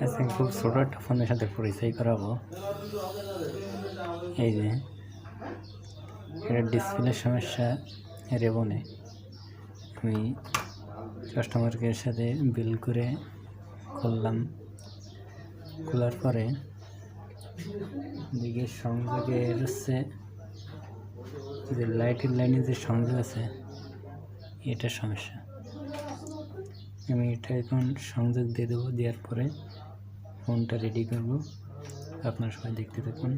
আজকে খুব ছোট একটা ফোনের সাথে পরিচয় করাবো। এই যে এটা ডিসপ্লের সমস্যা রেবনে আমি কাস্টমার কেয়ারের সাথে বিল করে খুললাম। খোলার পরে দিকে সংযোগের হচ্ছে যে লাইটের লাইনে যে সংযোগ আছে এটা সমস্যা। আমি এটা এখন সংযোগ দিয়ে দেবো, দেওয়ার পরে ফোনটা রেডি করব। আপনারা সবাই দেখতে থাকুন।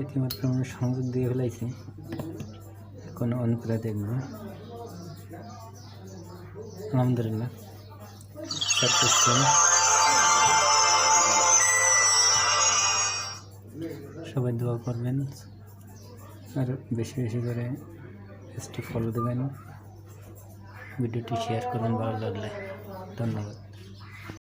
ইতিমধ্যে আমি সংযোগ দিয়ে ফেলাইছি, এখন অন করে দেখব। আলহামদুলিল্লাহ সাকসেসফুল। সবাই দোয়া করবেন আর বেশি বেশি করে পেজটি ফলো দেবেন, ভিডিওটি শেয়ার করবেন ভালো লাগলে। ধন্যবাদ।